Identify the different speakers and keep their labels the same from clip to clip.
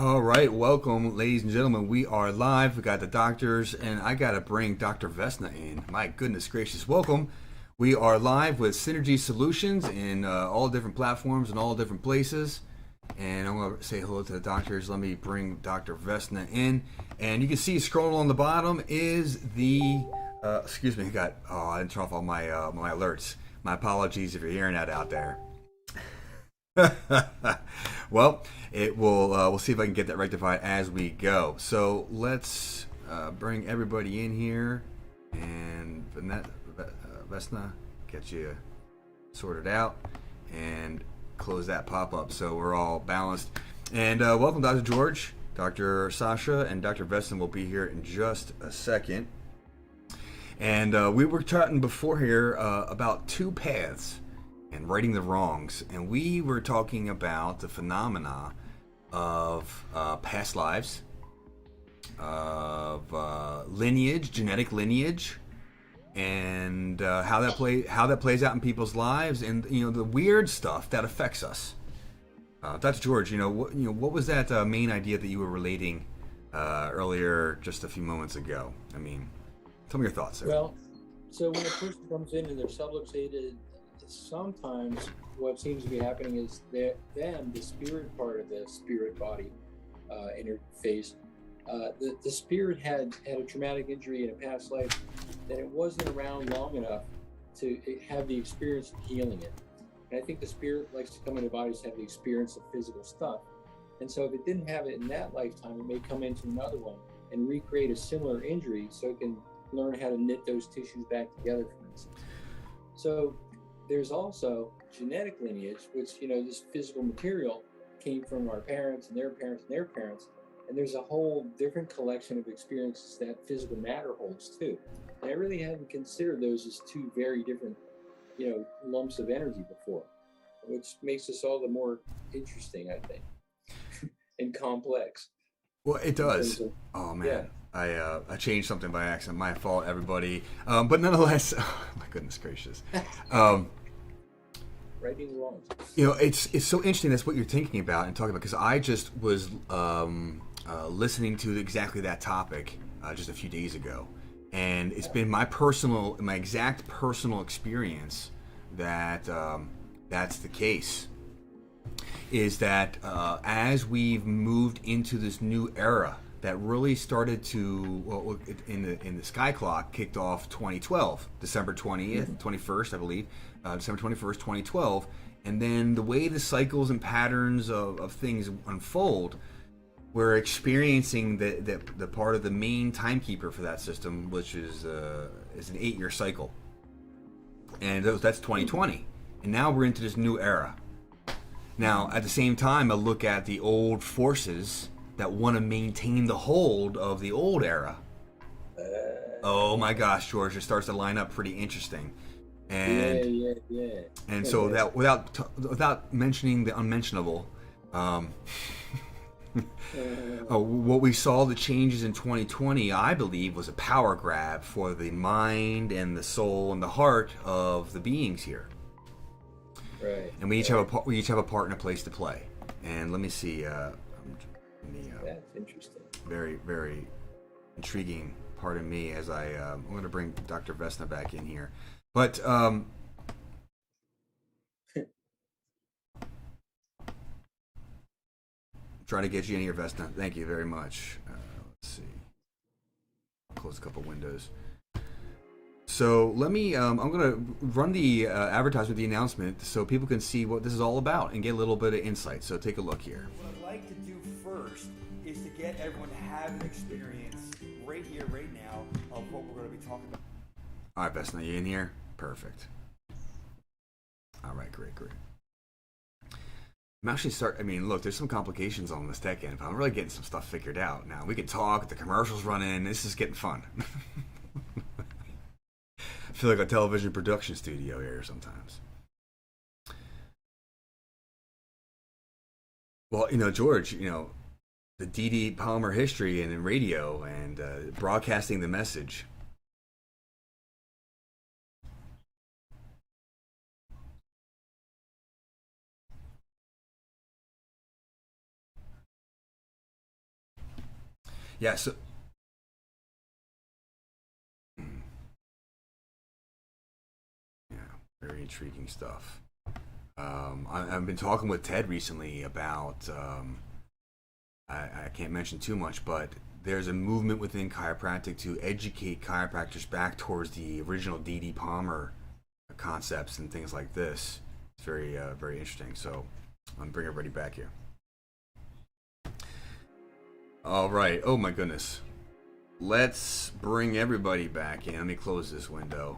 Speaker 1: All right, welcome, ladies and gentlemen. We are live. We got the doctors, and I got to bring Dr. Vesna in. My goodness gracious, welcome. We are live with Synergy Solutions in all different platforms and all different places. And I'm going to say hello to the doctors. Let me bring Dr. Vesna in. And you can see scrolling on the bottom is the, excuse me, I didn't turn off all my alerts. My apologies if you're hearing that out there. Well, it will. We'll see if I can get that rectified as we go. So let's bring everybody in here, and Vesna, get you sorted out, and close that pop up so we're all balanced. And welcome, Dr. George, Dr. Sasha, and Dr. Vesna will be here in just a second. And we were chatting before here about two paths and righting the wrongs, and we were talking about the phenomena of past lives, of lineage, genetic lineage, and how that plays out in people's lives, and the weird stuff that affects us. Dr. George, what was that main idea that you were relating earlier, just a few moments ago? I mean, tell me your thoughts there.
Speaker 2: Well, so when a person comes in and they're subluxated, sometimes what seems to be happening is that the spirit part of the spirit body interface, the spirit had a traumatic injury in a past life that it wasn't around long enough to have the experience of healing it. And I think the spirit likes to come into bodies to have the experience of physical stuff. And so if it didn't have it in that lifetime, it may come into another one and recreate a similar injury so it can learn how to knit those tissues back together, for instance. So there's also genetic lineage, which, this physical material came from our parents and their parents and their parents. And there's a whole different collection of experiences that physical matter holds too. And I really hadn't considered those as two very different, lumps of energy before, which makes us all the more interesting, I think, and complex.
Speaker 1: Well, it does. Oh man, yeah. I changed something by accident. My fault, everybody. But nonetheless, oh, my goodness gracious.
Speaker 2: Righting the wrongs.
Speaker 1: It's so interesting. That's what you're thinking about and talking about, because I just was listening to exactly that topic just a few days ago, and it's been my exact personal experience that that's the case. Is that as we've moved into this new era that really started to, in the sky clock, kicked off 2012, December 20th, 21st, I believe, December 21st, 2012, and then the way the cycles and patterns of things unfold, we're experiencing the part of the main timekeeper for that system, which is an 8-year cycle, and that's 2020, and now we're into this new era. Now, at the same time, I look at the old forces that want to maintain the hold of the old era. Oh my gosh, George, it starts to line up pretty interesting. And
Speaker 2: yeah.
Speaker 1: And so that without mentioning the unmentionable, what we saw, the changes in 2020, I believe, was a power grab for the mind and the soul and the heart of the beings here.
Speaker 2: Right.
Speaker 1: And we each have a part and a place to play. And let me see.
Speaker 2: That's interesting.
Speaker 1: Very, very intriguing part of me as I'm going to bring Dr. Vesna back in here. But try to get you in here, Vesna. Thank you very much. Let's see. Close a couple windows. So let me, I'm going to run the advertisement, the announcement, so people can see what this is all about and get a little bit of insight. So take a look here.
Speaker 3: What I'd like to do first is to get everyone to have an experience right here, right now, of what we're going to be talking about.
Speaker 1: All right, Vesna, you in here? Perfect. All right, great. I'm actually look, there's some complications on this tech end, but I'm really getting some stuff figured out. Now, we can talk, the commercials running, this is getting fun. I feel like a television production studio here sometimes. Well, George, the D.D. Palmer history and in radio and broadcasting the message. Yeah. So yeah, very intriguing stuff. I've been talking with Ted recently about. I can't mention too much, but there's a movement within chiropractic to educate chiropractors back towards the original D.D. Palmer concepts and things like this. It's very, very interesting. So I'm bring everybody back here. All right. Oh my goodness. Let's bring everybody back in. Let me close this window.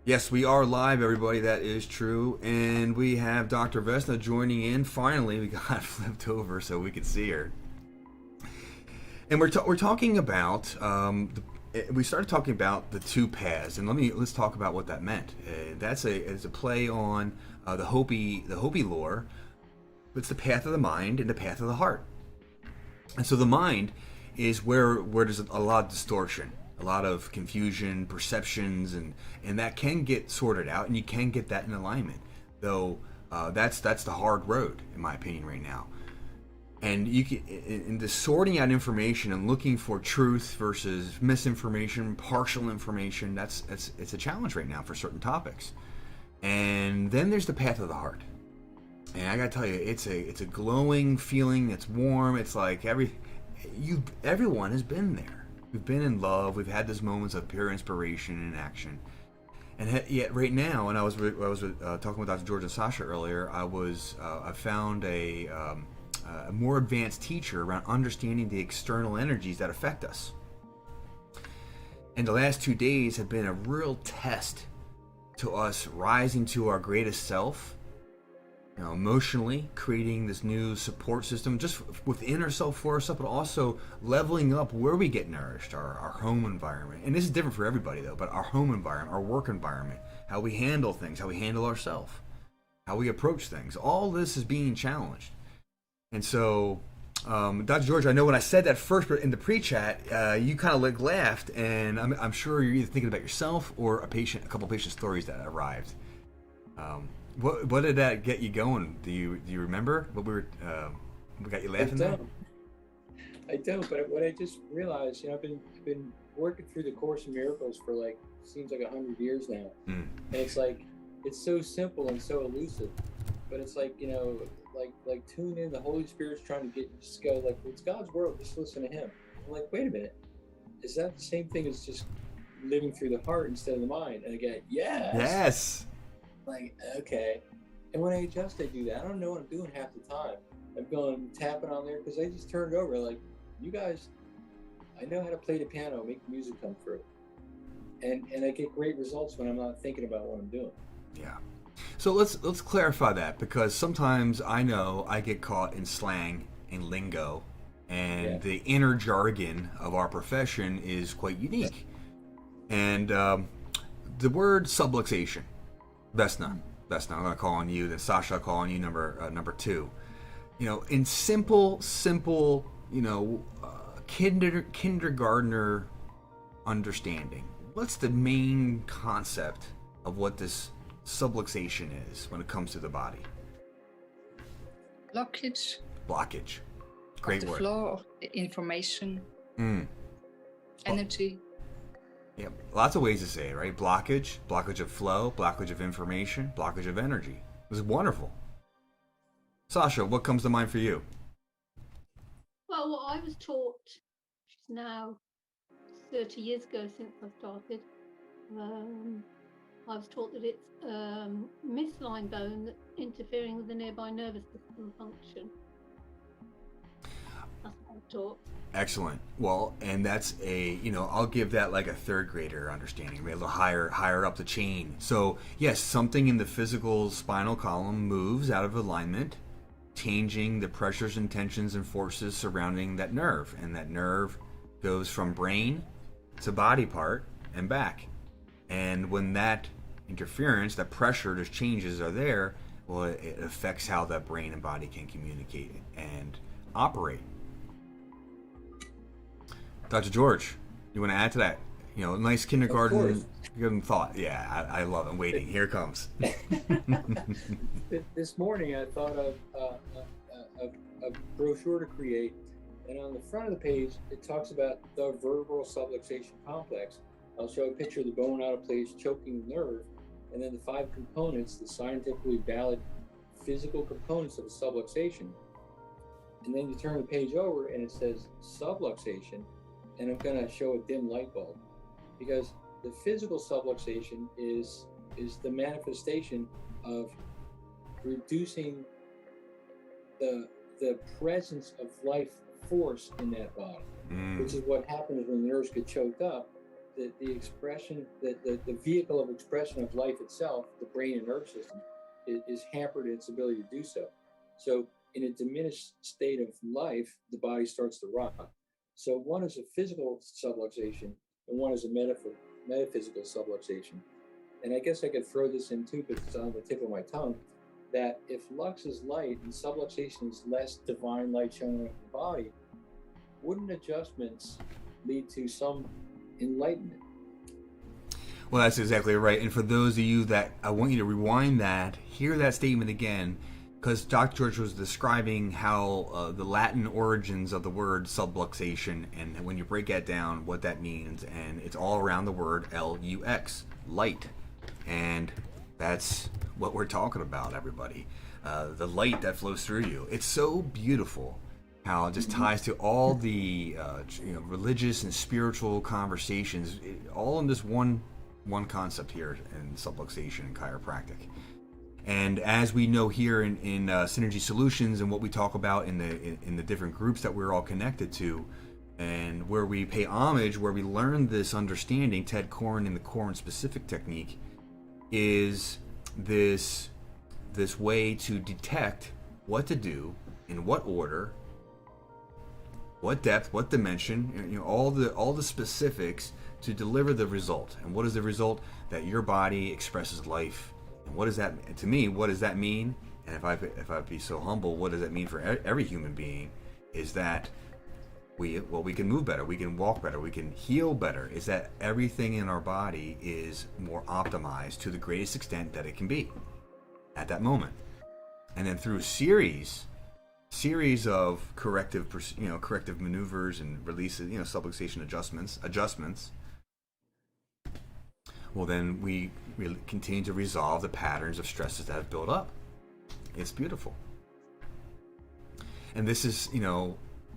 Speaker 1: Yes, we are live, everybody. That is true. And we have Dr. Vesna joining in. Finally, we got flipped over so we could see her. And we're talking about we started talking about the two paths, and let's talk about what that meant. That's a play on the Hopi lore. It's the path of the mind and the path of the heart. And so the mind is where there's a lot of distortion, a lot of confusion, perceptions, and that can get sorted out, and you can get that in alignment. Though that's the hard road, in my opinion, right now. And you can, in the sorting out information and looking for truth versus misinformation, partial information, it's a challenge right now for certain topics. And then there's the path of the heart. And I gotta tell you, it's a glowing feeling. It's warm. It's like everyone has been there. We've been in love. We've had those moments of pure inspiration and action. And yet, right now, and I was talking with Dr. George and Sasha earlier. I found a more advanced teacher around understanding the external energies that affect us. And the last 2 days have been a real test to us rising to our greatest self, emotionally creating this new support system just within ourselves, for ourselves, but also leveling up where we get nourished, our home environment. And this is different for everybody though, but our home environment, our work environment, how we handle things, how we handle ourselves, how we approach things, all this is being challenged. And so, Dr. George, I know when I said that first in the pre-chat, you kind of laughed, and I'm sure you're either thinking about yourself or a couple patient stories that arrived. What did that get you going? Do you remember what what got you laughing there?
Speaker 2: I don't, but what I just realized, I've been working through the Course in Miracles for seems like 100 years now, and it's so simple and so elusive, but it's like tune in. The Holy Spirit's trying to just go it's God's world. Just listen to Him. I'm like, wait a minute, is that the same thing as just living through the heart instead of the mind? And again, yes. Okay. And when I adjust, I do that. I don't know what I'm doing half the time. I'm going tapping on there because I just turned over. You guys, I know how to play the piano, make the music come through, and I get great results when I'm not thinking about what I'm doing.
Speaker 1: Yeah. So let's clarify that, because sometimes I know I get caught in slang and lingo, and the inner jargon of our profession is quite unique. And the word subluxation, Vesna, I'm going to call on you. Then Sasha, I'll call on you, number two. In simple, kindergartner understanding, what's the main concept of what this subluxation is when it comes to the body?
Speaker 4: Blockage.
Speaker 1: Great
Speaker 4: of the
Speaker 1: word.
Speaker 4: flow of the information. Energy.
Speaker 1: Yeah, lots of ways to say it, right? Blockage of flow, blockage of information, blockage of energy. It was wonderful. Sasha, what comes to mind for you?
Speaker 5: Well, what I was taught, which is now 30 years ago since I started, I was taught that it's misaligned bone that's interfering with the nearby nervous system function. That's what I was taught.
Speaker 1: Excellent. Well, and that's I'll give that like a third grader understanding, maybe a little higher up the chain. So yes, something in the physical spinal column moves out of alignment, changing the pressures and tensions and forces surrounding that nerve. And that nerve goes from brain to body part and back. And when that interference, that pressure, those changes are there, well, it affects how that brain and body can communicate and operate. Dr. George, you want to add to that? Nice kindergarten thought. Yeah, I love it. I'm waiting. Here it comes.
Speaker 2: This morning I thought of a brochure to create And on the front of the page, it talks about the vertebral subluxation complex. I'll show a picture of the bone out of place choking the nerve, and then the 5 components, the scientifically valid physical components of a subluxation. And then you turn the page over and it says subluxation, and I'm going to show a dim light bulb, because the physical subluxation is the manifestation of reducing the presence of life force in that body, which is what happens when the nerves get choked up. The expression, the vehicle of expression of life itself, the brain and nerve system, is hampered in its ability to do so. So in a diminished state of life, the body starts to rot. So one is a physical subluxation and one is a metaphysical subluxation. And I guess I could throw this in too, because it's on the tip of my tongue, that if lux is light and subluxation is less divine light showing up in the body, wouldn't adjustments lead to some enlightenment?
Speaker 1: Well, that's exactly right. And for those of you that, I want you to rewind that, hear that statement again, because Dr. George was describing how the Latin origins of the word subluxation, and when you break that down, what that means, and it's all around the word Lux, light. And that's what we're talking about, everybody. The light that flows through you. It's so beautiful how it just ties to all the religious and spiritual conversations, all in this one concept here in subluxation and chiropractic. And as we know here in Synergy Solutions, and what we talk about in the different groups that we're all connected to, and where we pay homage, where we learn this understanding, Ted Koren and the Koren specific technique, is this way to detect what to do, in what order, what depth, what dimension, all the specifics to deliver the result. And what is the result? That your body expresses life. And what does that, to me, what does that mean? And if I be so humble, what does that mean for every human being? Is that we can move better, we can walk better, we can heal better. Is that everything in our body is more optimized to the greatest extent that it can be at that moment. And then through series of corrective maneuvers and releases, subluxation adjustments, well, then we really continue to resolve the patterns of stresses that have built up. It's beautiful. And this is,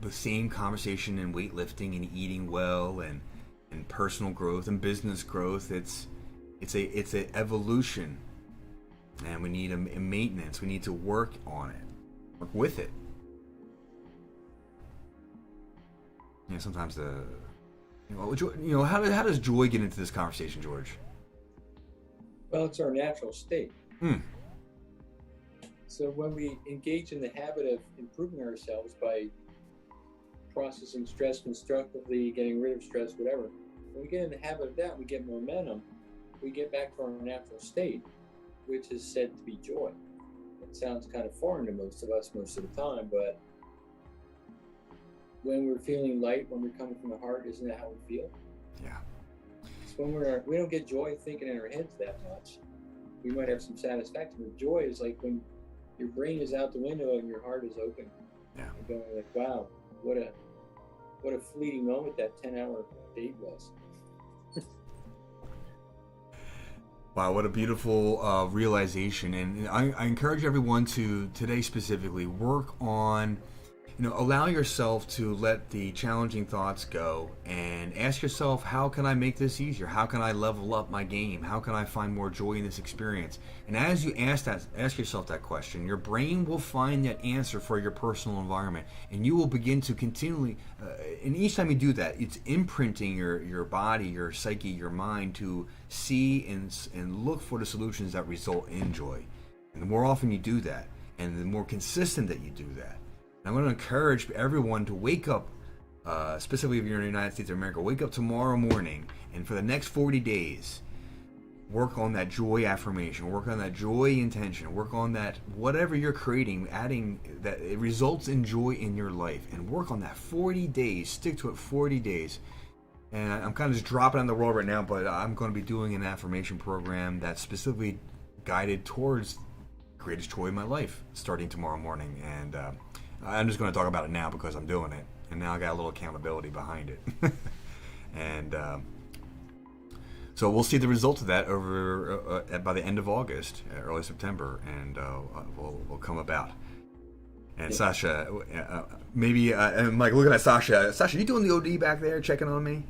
Speaker 1: the same conversation in weightlifting and eating well and personal growth and business growth. It's a evolution, and we need a maintenance. We need to work on it, work with it. Sometimes how does joy get into this conversation, George?
Speaker 2: Well, it's our natural state. So when we engage in the habit of improving ourselves by processing stress constructively, getting rid of stress, whatever, when we get in the habit of that, we get momentum, we get back to our natural state, which is said to be joy. It sounds kind of foreign to most of us most of the time, but when we're feeling light, when we're coming from the heart, isn't that how we feel?
Speaker 1: Yeah.
Speaker 2: It's when we don't get joy thinking in our heads that much. We might have some satisfaction, but joy is like when your brain is out the window and your heart is open.
Speaker 1: Yeah.
Speaker 2: You're going like, wow, what a fleeting moment that 10-hour date was.
Speaker 1: Wow, what a beautiful realization. And I encourage everyone to, today specifically, work on, allow yourself to let the challenging thoughts go and ask yourself, how can I make this easier? How can I level up my game? How can I find more joy in this experience? And as you ask yourself that question, your brain will find that answer for your personal environment, and you will begin to continually, and each time you do that, it's imprinting your body, your psyche, your mind to see and look for the solutions that result in joy. And the more often you do that, and the more consistent that you do that, I'm going to encourage everyone to wake up, specifically if you're in the United States of America, wake up tomorrow morning, and for the next 40 days, work on that joy affirmation, work on that joy intention, work on that whatever you're creating, adding that it results in joy in your life, and work on that 40 days, stick to it 40 days. And I'm kind of just dropping on the roll right now, but I'm going to be doing an affirmation program that's specifically guided towards greatest joy in my life starting tomorrow morning. And I'm just going to talk about it now because I'm doing it, and now I got a little accountability behind it. And so we'll see the results of that over by the end of August, early September, and will come about. And Sasha, maybe, and Mike, look at that, Sasha. Sasha, you doing the OD back there, checking on me?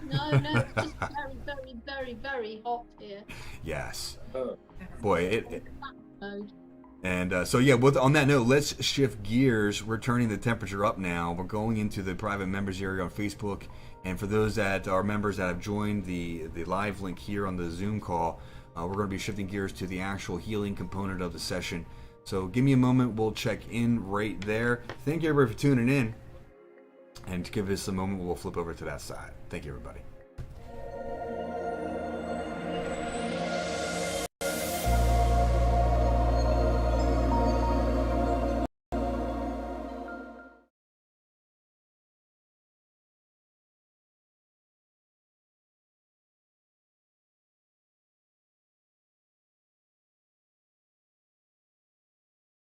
Speaker 5: No, it's just very, very, very, very hot here.
Speaker 1: Yes.
Speaker 2: Oh.
Speaker 1: Boy,
Speaker 5: Mode.
Speaker 1: and so yeah, on that note, let's shift gears. We're turning the temperature up now. We're going into the private members area on Facebook. And for those that are members that have joined the live link here on the Zoom call, we're going to be shifting gears to the actual healing component of the session. So give me a moment. We'll check in right there. Thank you, everybody, for tuning in. And to give us a moment, we'll flip over to that side. Thank you, everybody.